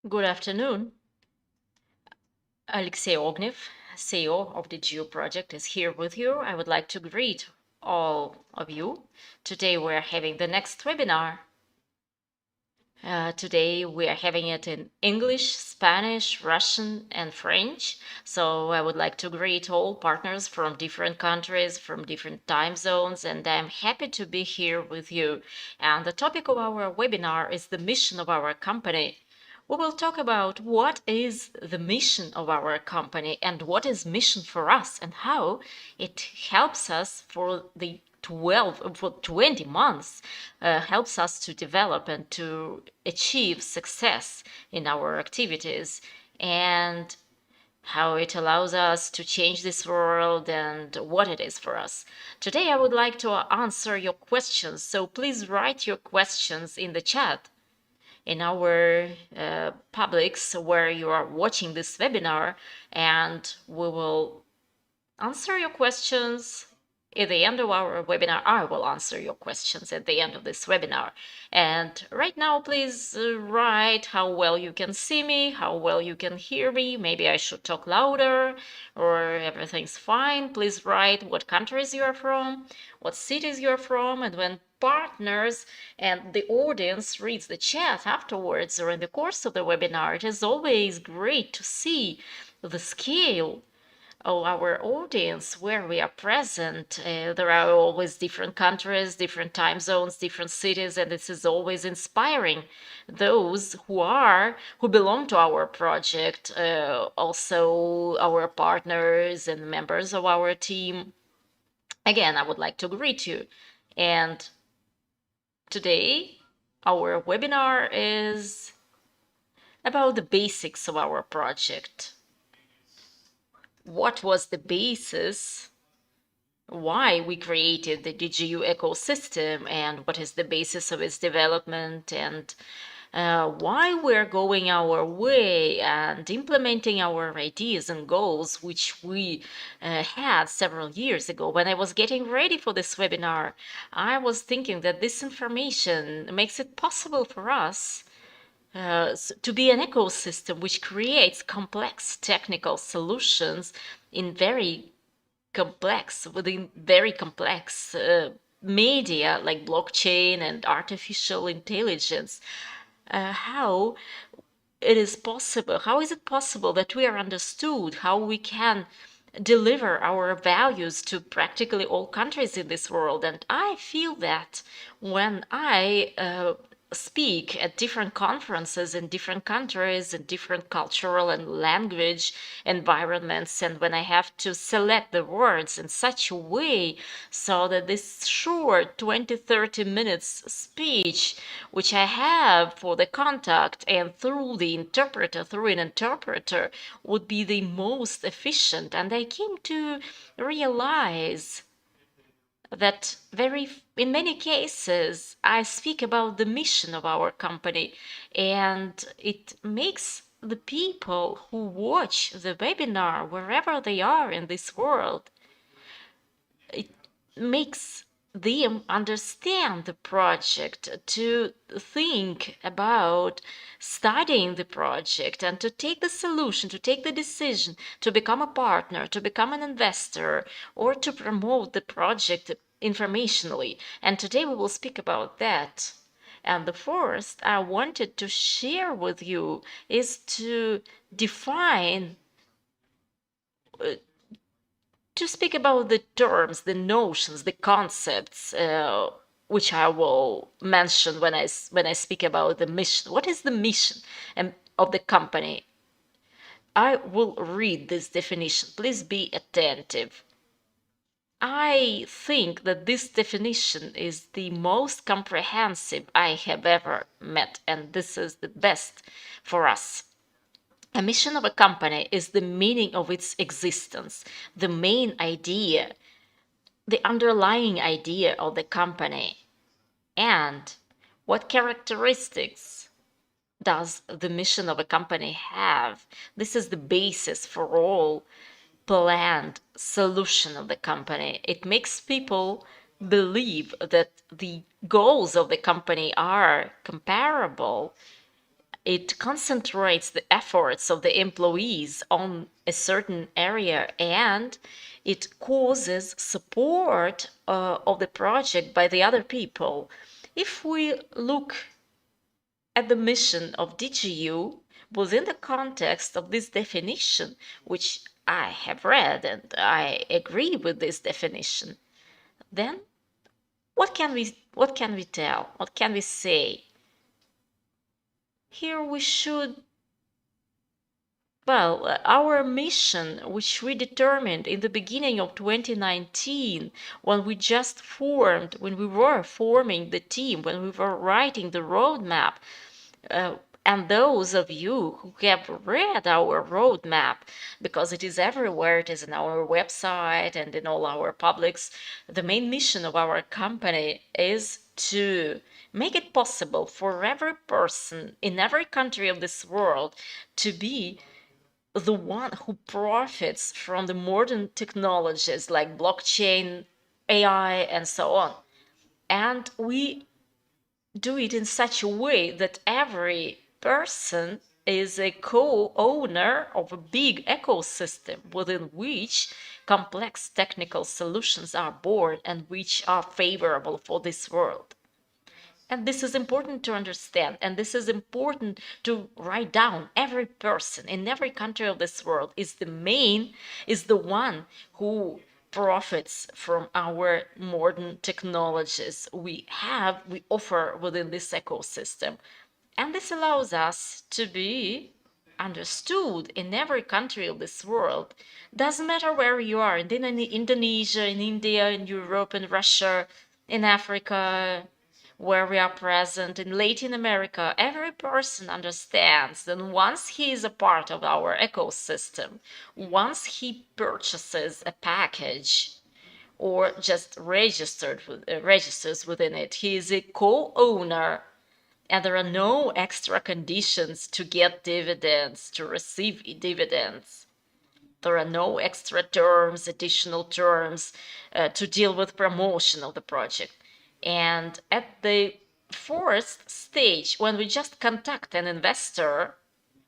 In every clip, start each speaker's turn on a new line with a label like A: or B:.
A: Good afternoon. Alexey Ognev, CEO of the DigiU project, is here with you. I would like to greet all of you. Today we're having the next webinar. Today we are having it in English, Spanish, Russian, and French. So I would like to greet all partners from different countries, from different time zones, and I'm happy to be here with you. And the topic of our webinar is the mission of our company. We will talk about what is the mission of our company and what is mission for us and how it helps us for 20 months, helps us to develop and to achieve success in our activities, and how it allows us to change this world and what it is for us. Today I would like to answer your questions, so please write your questions in the chat in our publics where you are watching this webinar, and we will answer your questions at the end of our webinar. I will answer your questions at the end of this webinar. And right now, please write how well you can see me, how well you can hear me. Maybe I should talk louder or everything's fine. Please write what countries you are from, what cities you're from, and when partners and the audience reads the chat afterwards or in the course of the webinar, it is always great to see the scale of our audience where we are present. There are always different countries, different time zones, different cities, and this is always inspiring those who belong to our project, also our partners and members of our team. Again, I would like to greet you. And today, our webinar is about the basics of our project. What was the basis, why we created the DigiU ecosystem, and what is the basis of its development, and why we're going our way and implementing our ideas and goals, which we had several years ago. When I was getting ready for this webinar, I was thinking that this information makes it possible for us to be an ecosystem which creates complex technical solutions in within very complex media like blockchain and artificial intelligence. How is it possible that we are understood, how we can deliver our values to practically all countries in this world. And I feel that when I speak at different conferences in different countries and different cultural and language environments, and when I have to select the words in such a way so that this short 20-30 minutes speech which I have for the contact and through an interpreter would be the most efficient. And I came to realize that in many cases I speak about the mission of our company, and it makes the people who watch the webinar wherever they are in this world, it makes them understand the project, to think about studying the project, and to take the solution, to take the decision to become a partner, to become an investor, or to promote the project informationally. And today we will speak about that. And the first I wanted to share with you is to define to speak about the terms, the notions, the concepts, which I will mention when I speak about the mission. What is the mission of the company? I will read this definition. Please be attentive. I think that this definition is the most comprehensive I have ever met, and this is the best for us. A mission of a company is the meaning of its existence, the main idea, the underlying idea of the company, and what characteristics does the mission of a company have. This is the basis for all planned solution of the company. It makes people believe that the goals of the company are comparable. It concentrates the efforts of the employees on a certain area, and it causes support of the project by the other people. If we look at the mission of DigiU within the context of this definition, which I have read and I agree with this definition, then what can we tell? What can we say? Here we should, our mission, which we determined in the beginning of 2019, when we were forming the team, when we were writing the roadmap, and those of you who have read our roadmap, because it is everywhere, it is in our website and in all our publics, the main mission of our company is to make it possible for every person in every country of this world to be the one who profits from the modern technologies like blockchain, AI, and so on. And we do it in such a way that every person is a co-owner of a big ecosystem within which complex technical solutions are born and which are favorable for this world. And this is important to understand, and this is important to write down. Every person in every country of this world is the one who profits from our modern technologies we offer within this ecosystem. And this allows us to be understood in every country of this world. Doesn't matter where you are, in Indonesia, in India, in Europe, in Russia, in Africa, where we are present, in Latin America, every person understands that once he is a part of our ecosystem, once he purchases a package or just registers within it, he is a co-owner And there are no extra conditions to get dividends, to receive dividends. There are no extra terms, additional terms to deal with promotion of the project. And at the fourth stage, when we just contact an investor,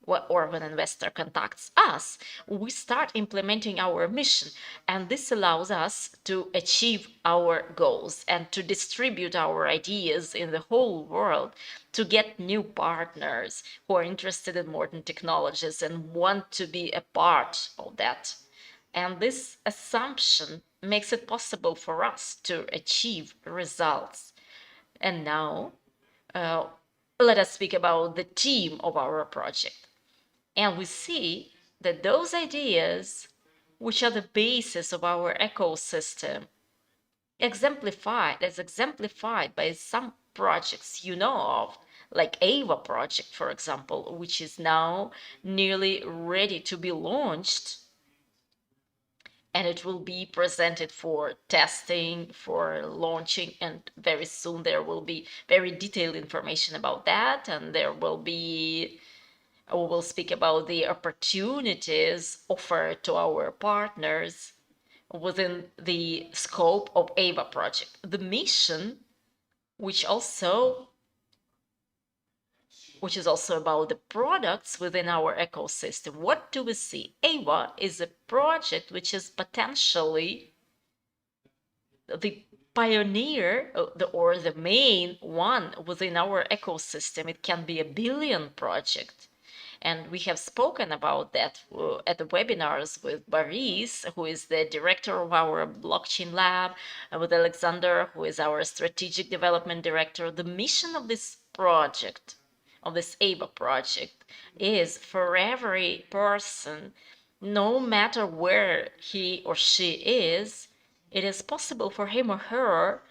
A: or when an investor contacts us, we start implementing our mission. And this allows us to achieve our goals and to distribute our ideas in the whole world, to get new partners who are interested in modern technologies and want to be a part of that. And this assumption makes it possible for us to achieve results. And now, let us speak about the team of our project. And we see that those ideas, which are the basis of our ecosystem, exemplified by some projects you know of, like AVA project, for example, which is now nearly ready to be launched. And it will be presented for testing, for launching, and very soon there will be very detailed information about that. And we will speak about the opportunities offered to our partners within the scope of AVA project. The mission, which is also about the products within our ecosystem. What do we see? AVA is a project which is potentially the pioneer or the main one within our ecosystem. It can be a billion project. And we have spoken about that at the webinars with Boris, who is the director of our blockchain lab, and with Alexander, who is our strategic development director. The mission of this project, of this AVA project, is for every person, no matter where he or she is, it is possible for him or her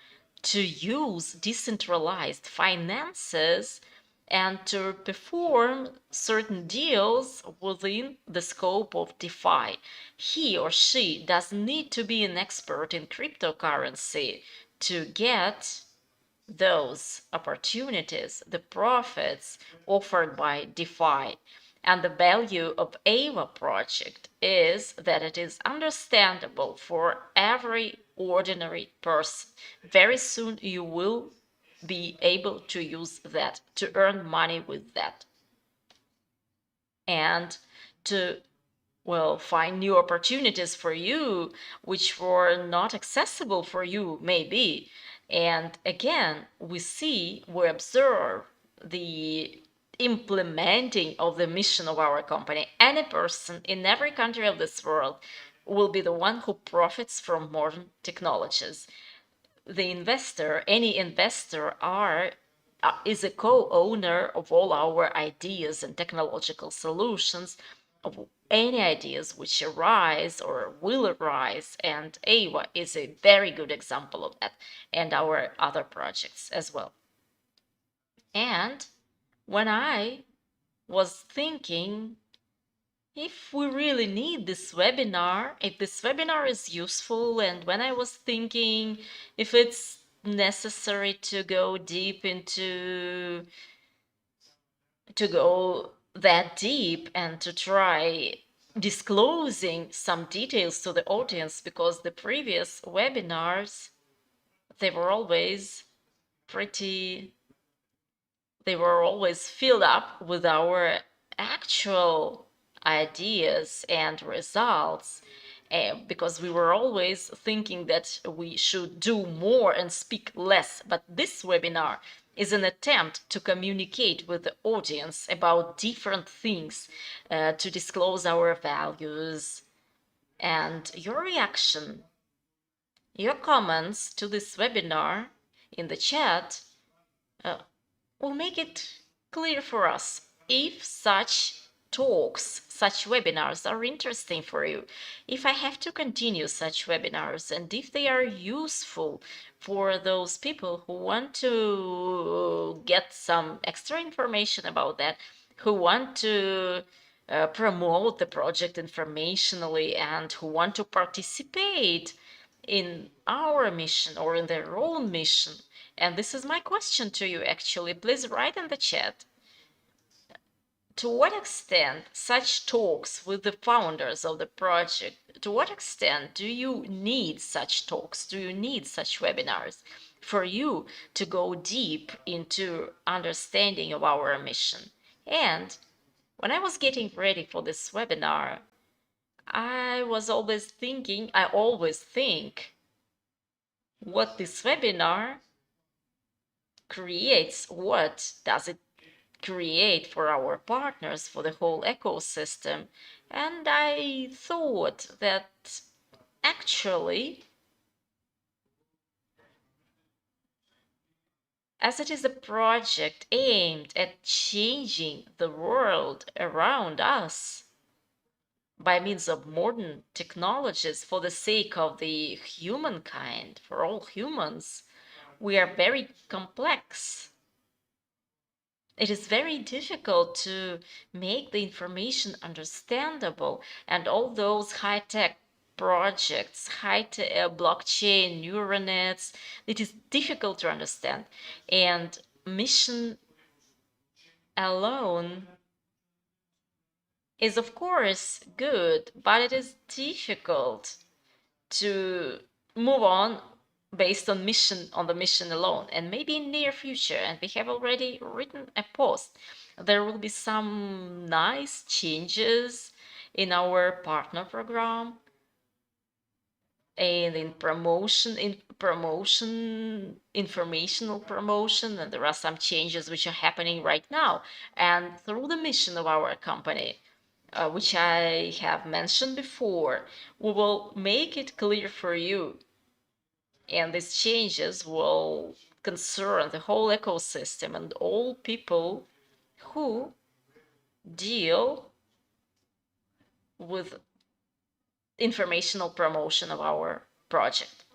A: to use decentralized finances and to perform certain deals within the scope of DeFi. He or she doesn't need to be an expert in cryptocurrency to get those opportunities, the profits offered by DeFi. And the value of AVA project is that it is understandable for every ordinary person. Very soon you will be able to use that, to earn money with that, and to find new opportunities for you which were not accessible for you, maybe. And again, we observe the implementing of the mission of our company. Any person in every country of this world will be the one who profits from modern technologies. Any investor is a co-owner of all our ideas and technological solutions, of any ideas which arise or will arise, and AVA is a very good example of that, and our other projects as well. And when I was thinking if we really need this webinar, if this webinar is useful, and when I was thinking if it's necessary to go that deep and to try disclosing some details to the audience, because the previous webinars, they were always filled up with our actual ideas and results, because we were always thinking that we should do more and speak less. But this webinar is an attempt to communicate with the audience about different things, to disclose our values. And your reaction, your comments to this webinar in the chat will make it clear for us if such talks, such webinars are interesting for you, if I have to continue such webinars, and if they are useful for those people who want to get some extra information about that, who want to promote the project informationally, and who want to participate in our mission or in their own mission. And this is my question to you, actually. Please write in the chat. To what extent such talks with the founders of the project, to what extent do you need such talks? Do you need such webinars for you to go deep into understanding of our mission? And when I was getting ready for this webinar, I always think what this webinar creates, what does it create for our partners, for the whole ecosystem. And I thought that actually, as it is a project aimed at changing the world around us by means of modern technologies for the sake of the humankind, for all humans, we are very complex. It is very difficult to make the information understandable, and all those high-tech projects, blockchain, neural nets, it is difficult to understand. And mission alone is, of course, good, but it is difficult to move on based on the mission alone. And maybe in near future, and we have already written a post, there will be some nice changes in our partner program and in informational promotion, and there are some changes which are happening right now. And through the mission of our company, which I have mentioned before, we will make it clear for you. And these changes will concern the whole ecosystem and all people who deal with informational promotion of our project.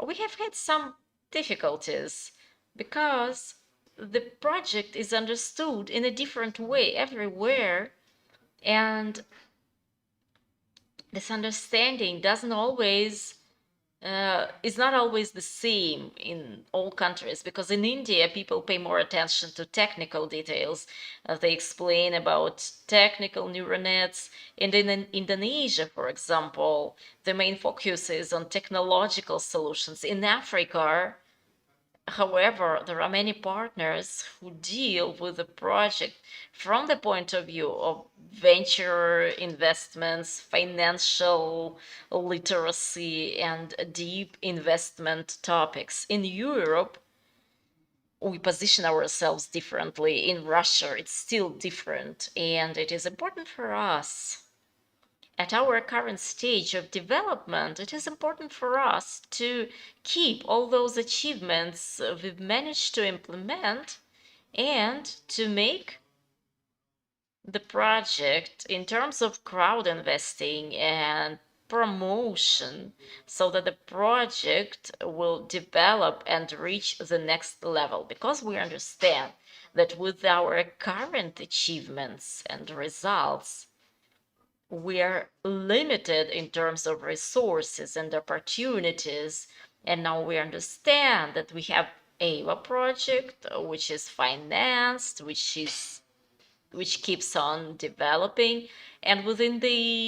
A: We have had some difficulties because the project is understood in a different way everywhere, and this understanding doesn't always is not always the same in all countries, because in India people pay more attention to technical details. They explain about technical neural nets, and in Indonesia, for example, the main focus is on technological solutions. In Africa, however, there are many partners who deal with the project from the point of view of venture investments, financial literacy, and deep investment topics. In Europe, we position ourselves differently. In Russia, it's still different, and it is important for us. At our current stage of development, it is important for us to keep all those achievements we've managed to implement and to make the project in terms of crowd investing and promotion so that the project will develop and reach the next level, because we understand that with our current achievements and results, we are limited in terms of resources and opportunities. And now we understand that we have AVA project, which is financed, which keeps on developing. And within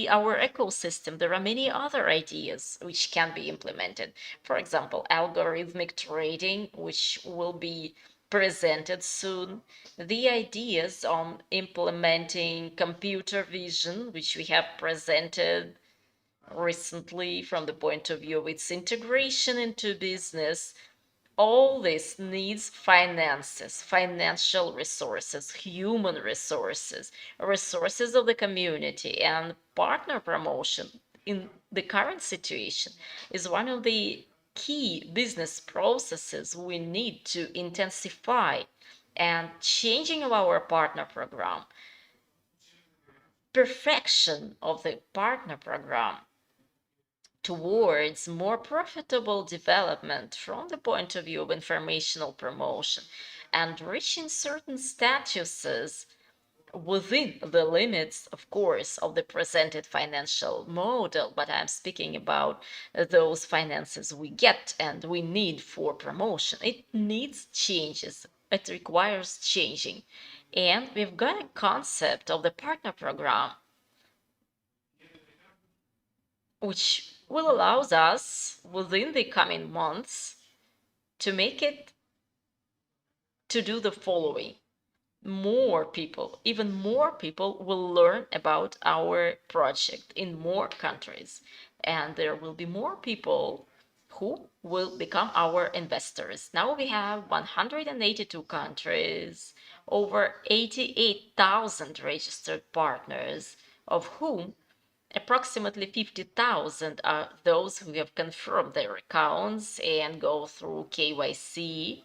A: our ecosystem, there are many other ideas which can be implemented. For example, algorithmic trading, which will be presented soon. The ideas on implementing computer vision, which we have presented recently from the point of view of its integration into business. All this needs finances, financial resources, human resources, resources of the community, and partner promotion in the current situation is one of the key business processes we need to intensify. And changing of our partner program, perfection of the partner program towards more profitable development from the point of view of informational promotion and reaching certain statuses within the limits, of course, of the presented financial model, but I'm speaking about those finances we get and we need for promotion. It needs changes. It requires changing. And we've got a concept of the partner program, which will allow us within the coming months to make it to do the following. More people, even more people will learn about our project in more countries. And there will be more people who will become our investors. Now we have 182 countries, over 88,000 registered partners, of whom approximately 50,000 are those who have confirmed their accounts and go through KYC,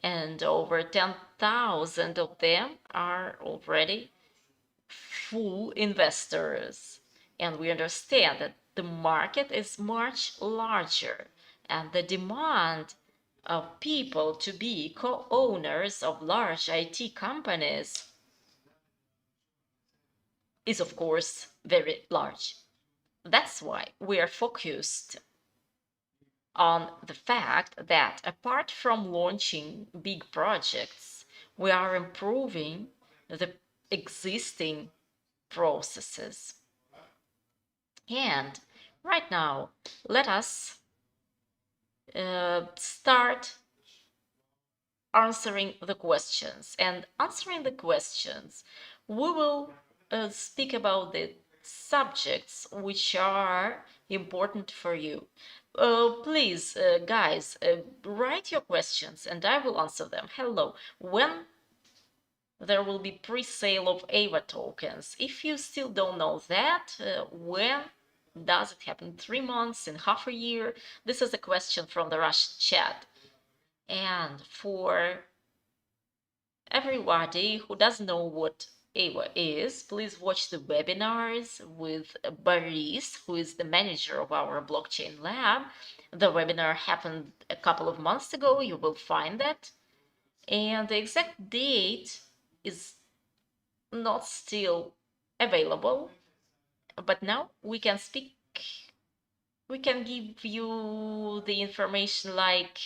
A: and over 10,000 of them are already full investors. And we understand that the market is much larger, and the demand of people to be co-owners of large IT companies is, of course, very large. That's why we are focused on the fact that apart from launching big projects, we are improving the existing processes. And right now, let us start answering the questions. And answering the questions, we will speak about the subjects which are important for you. Please, guys, write your questions and I will answer them. Hello. When there will be pre-sale of AVA tokens? If you still don't know that, when does it happen? 3 months, in half a year? This is a question from the Russian chat. And for everybody who doesn't know what AVA is, please watch the webinars with Boris, who is the manager of our blockchain lab. The webinar happened a couple of months ago. You will find that. And the exact date is not still available, but now we can speak. We can give you the information like,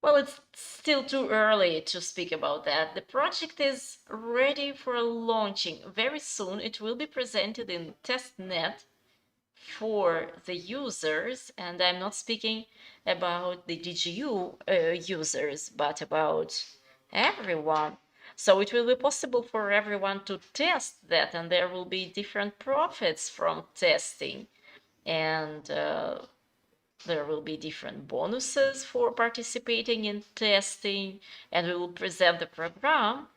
A: well, it's still too early to speak about that. The project is ready for launching. Very soon it will be presented in testnet for the users, and I'm not speaking about the DigiU users, but about everyone. So it will be possible for everyone to test that, and there will be different profits from testing. And there will be different bonuses for participating in testing, and we will present the program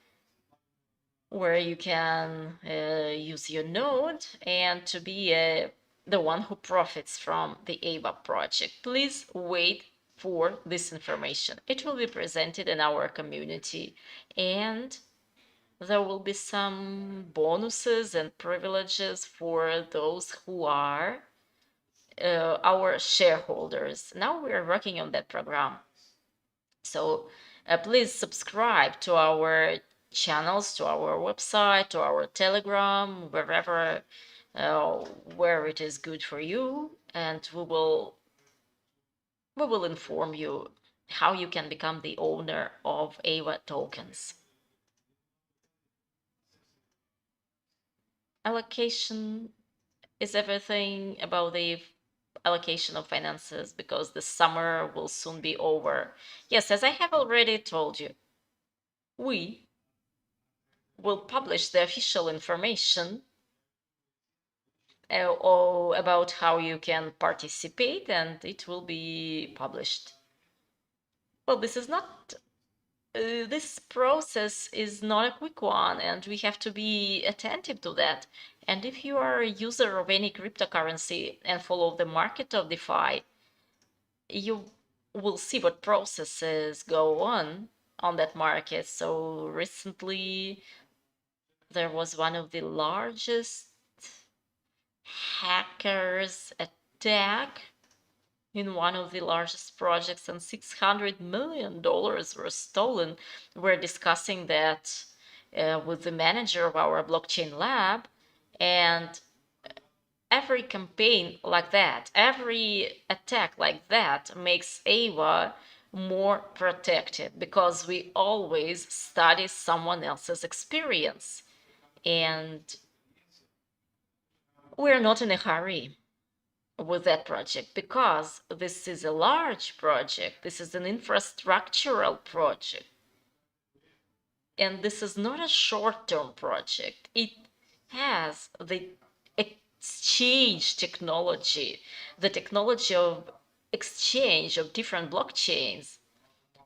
A: where you can use your node and to be the one who profits from the AVA project. Please wait for this information. It will be presented in our community, and there will be some bonuses and privileges for those who are our shareholders. Now we are working on that program. So please subscribe to our channels, to our website, to our Telegram, wherever where it is good for you, and we will inform you how you can become the owner of AVA tokens. Allocation is everything about the allocation of finances, because the summer will soon be over. Yes, as I have already told you, we will publish the official information about how you can participate, and it will be published. Well, this is not this process is not a quick one, and we have to be attentive to that. And if you are a user of any cryptocurrency and follow the market of DeFi, you will see what processes go on that market. So recently there was one of the largest hackers attack in one of the largest projects, and $600 million were stolen. We're discussing that with the manager of our blockchain lab, and every campaign like that, every attack like that makes Ava more protected, because we always study someone else's experience, and we're not in a hurry with that project, because this is a large project. This is an infrastructural project, and this is not a short-term project. It has the exchange technology, the technology of exchange of different blockchains,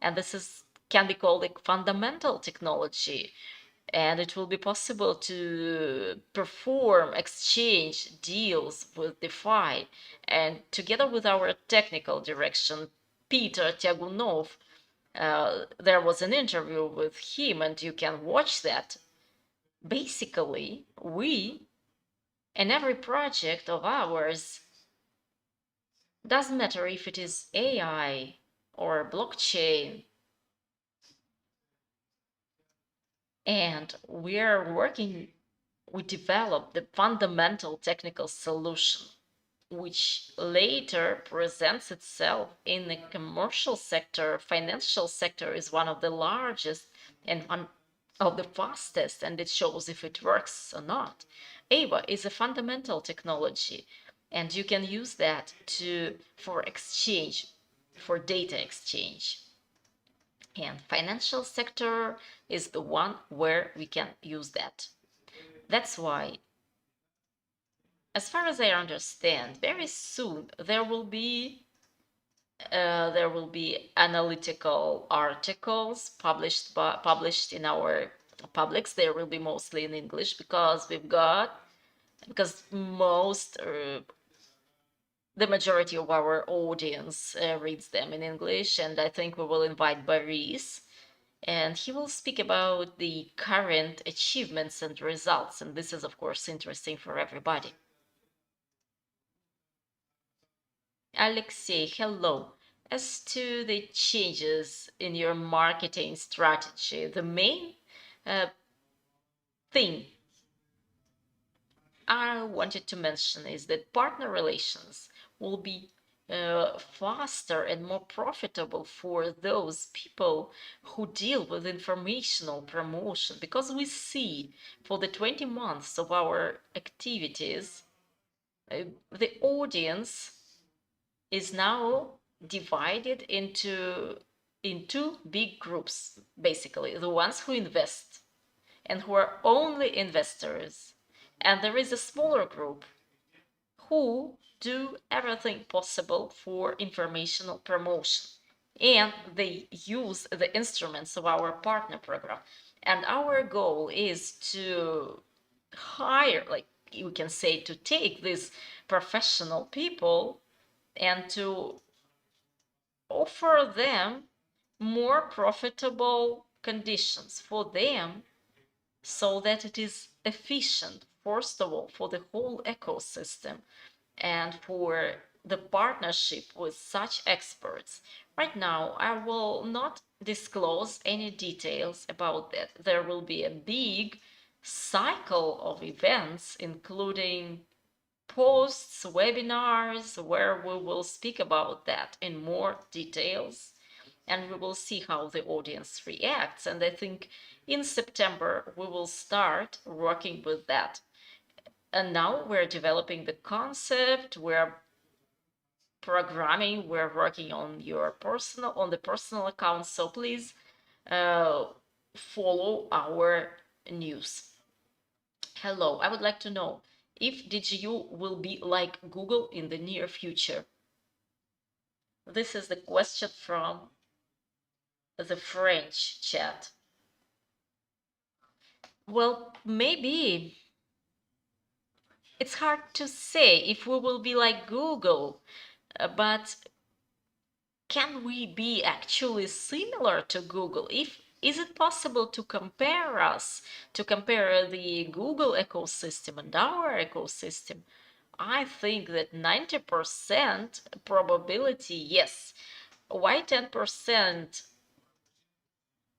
A: and this can be called a fundamental technology, and it will be possible to perform exchange deals with DeFi. And together with our technical direction, Peter Tyagunov, there was an interview with him, and you can watch that. Basically, we, in every project of ours, doesn't matter if it is AI or blockchain, and we develop the fundamental technical solution, which later presents itself in the commercial sector. Financial sector is one of the largest and one of the fastest, and it shows if it works or not. AVA is a fundamental technology, and you can use that for exchange, for data exchange. And financial sector is the one where we can use that. That's why, as far as I understand, very soon there will be analytical articles published in our publics. They will be mostly in English, because the majority of our audience reads them in English, and I think we will invite Boris, and he will speak about the current achievements and results, and this is of course interesting for everybody. Alexey, hello. As to the changes in your marketing strategy, the main thing I wanted to mention is that partner relations will be faster and more profitable for those people who deal with informational promotion, because we see for the 20 months of our activities, the audience is now divided into in two big groups, basically the ones who invest and who are only investors, and there is a smaller group who do everything possible for informational promotion, and they use the instruments of our partner program. And our goal is to hire, like you can say, to take these professional people and to offer them more profitable conditions for them, so that it is efficient, first of all, for the whole ecosystem and for the partnership with such experts. Right now, I will not disclose any details about that. There will be a big cycle of events, including posts, webinars, where we will speak about that in more details, and we will see how the audience reacts. And I think in September we will start working with that. And now we're developing the concept, we're programming, we're working on the personal account. So please follow our news. Hello, I would like to know if DigiU will be like Google in the near future. This is the question from the French chat. Well, maybe. It's hard to say if we will be like Google, but can we be actually similar to Google? Is it possible to compare the Google ecosystem and our ecosystem? I think that 90% probability, yes. Why 10%?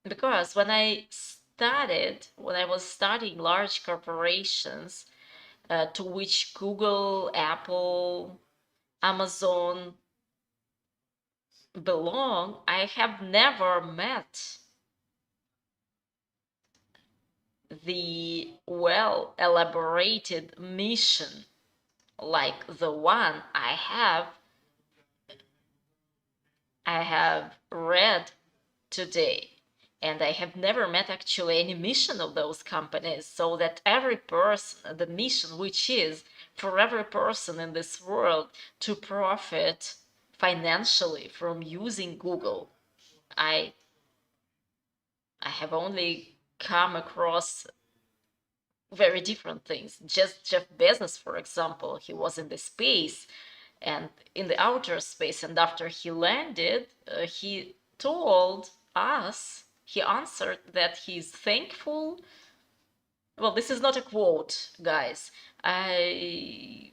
A: Because when I was studying large corporations, to which Google, Apple, Amazon belong, I have never met the well-elaborated mission like the one I have read today. And I have never met actually any mission of those companies, so that every person, the mission which is for every person in this world to profit financially from using Google. I have only come across very different things. Just Jeff Bezos, for example, he was in the space and in the outer space, and after he landed, he told us, he answered that he's thankful. Well, this is not a quote, guys. I'm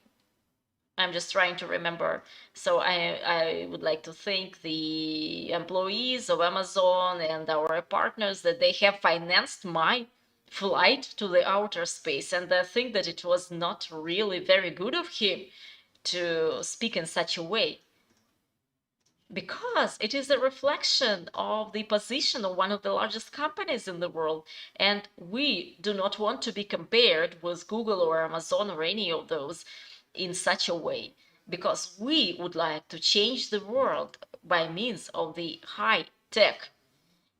A: just trying to remember. So I would like to thank the employees of Amazon and our partners that they have financed my flight to the outer space. And I think that it was not really very good of him to speak in such a way, because it is a reflection of the position of one of the largest companies in the world. And we do not want to be compared with Google or Amazon or any of those in such a way, because we would like to change the world by means of the high tech.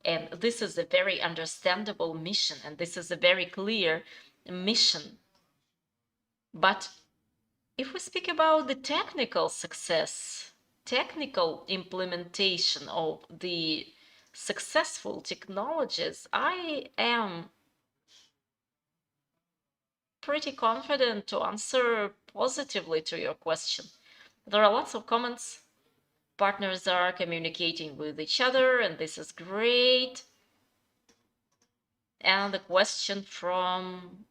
A: And this is a very understandable mission, and this is a very clear mission. But if we speak about the technical success, technical implementation of the successful technologies, I am pretty confident to answer positively to your question. There are lots of comments. Partners are communicating with each other, and this is great. And the question from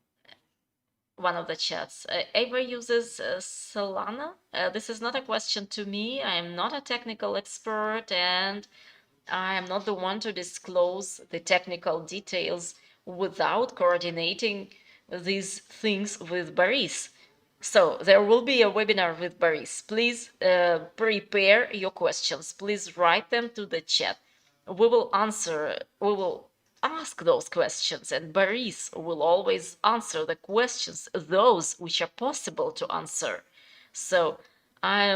A: one of the chats. Ava uses Solana. This is not a question to me. I am not a technical expert, and I am not the one to disclose the technical details without coordinating these things with Boris. So there will be a webinar with Boris. Please prepare your questions. Please write them to the chat. We will ask those questions, and Boris will always answer the questions, those which are possible to answer. So I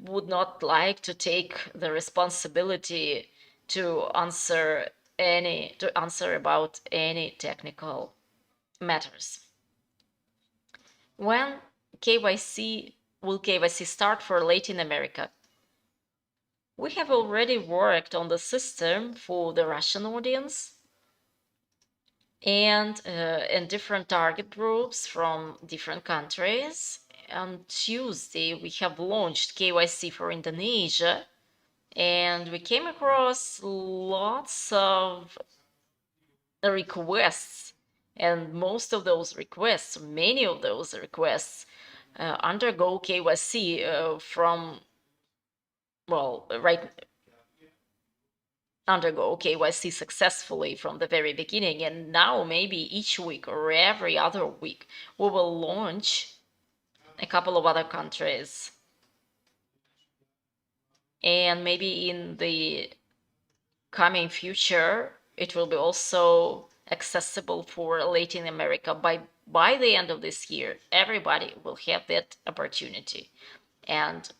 A: would not like to take the responsibility to answer about any technical matters. When will KYC start for Latin America? We have already worked on the system for the Russian audience and in different target groups from different countries. On Tuesday, we have launched KYC for Indonesia, and we came across lots of requests, and most of those requests, many of those requests, undergo KYC undergo KYC successfully from the very beginning. And now maybe each week or every other week, we will launch a couple of other countries. And maybe in the coming future, it will be also accessible for Latin America. By the end of this year, everybody will have that opportunity. And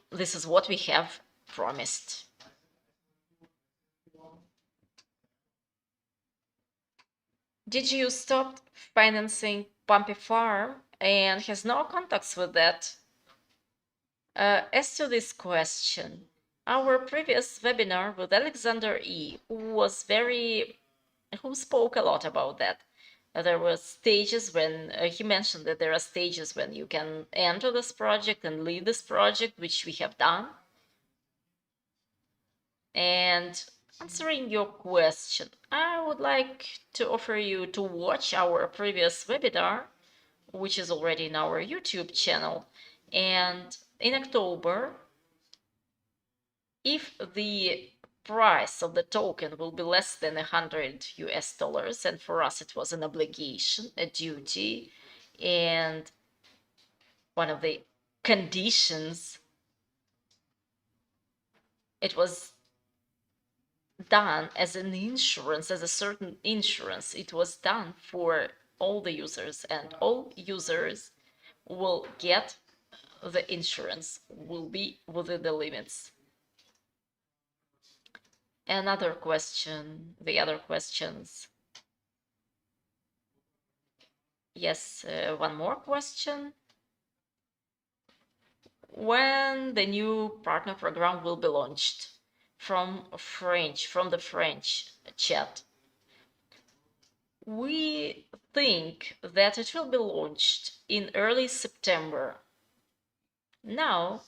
A: this is what we have promised. DigiU stopped financing Pumpy Farm and has no contacts with that. As to this question, our previous webinar with Alexander E. who spoke a lot about that. There were stages when he mentioned that there are stages when you can enter this project and leave this project, which we have done. And answering your question, I would like to offer you to watch our previous webinar, which is already in our YouTube channel. And in October, if the price of the token will be less than $100, and for us it was an obligation, a duty, and one of the conditions, it was done as an insurance, as a certain insurance. It was done for all the users, and all users will get the insurance, will be within the limits. Another question, the other questions. Yes, one more question. When the new partner program will be launched? From the French chat. We think that it will be launched in early September. Now,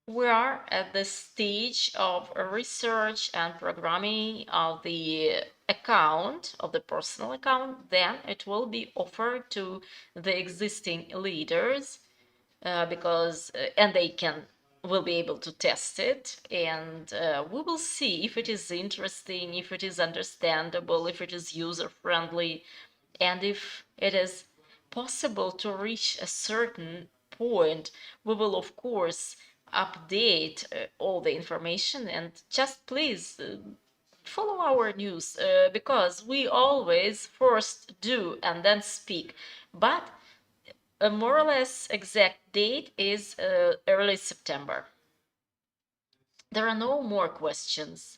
A: we are at the stage of research and programming of the account, of the personal account. Then it will be offered to the existing leaders because and they will be able to test it, and we will see if it is interesting, if it is understandable, if it is user-friendly, and if it is possible to reach a certain point. We will of course update all the information, and just please follow our news because we always first do and then speak, but a more or less exact date is early September. There are no more questions.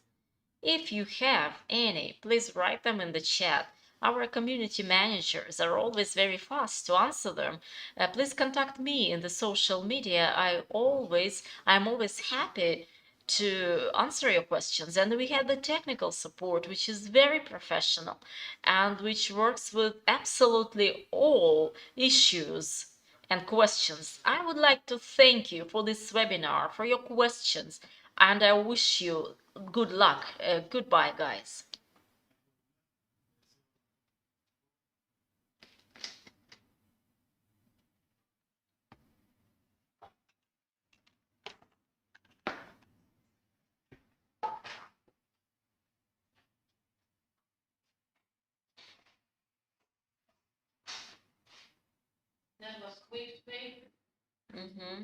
A: If you have any, please write them in the chat. Our community managers are always very fast to answer them. Please contact me in the social media. I'm always happy to answer your questions. And we have the technical support, which is very professional and which works with absolutely all issues and questions. I would like to thank you for this webinar, for your questions, and I wish you good luck. Goodbye, guys. That was quick. Mm-hmm.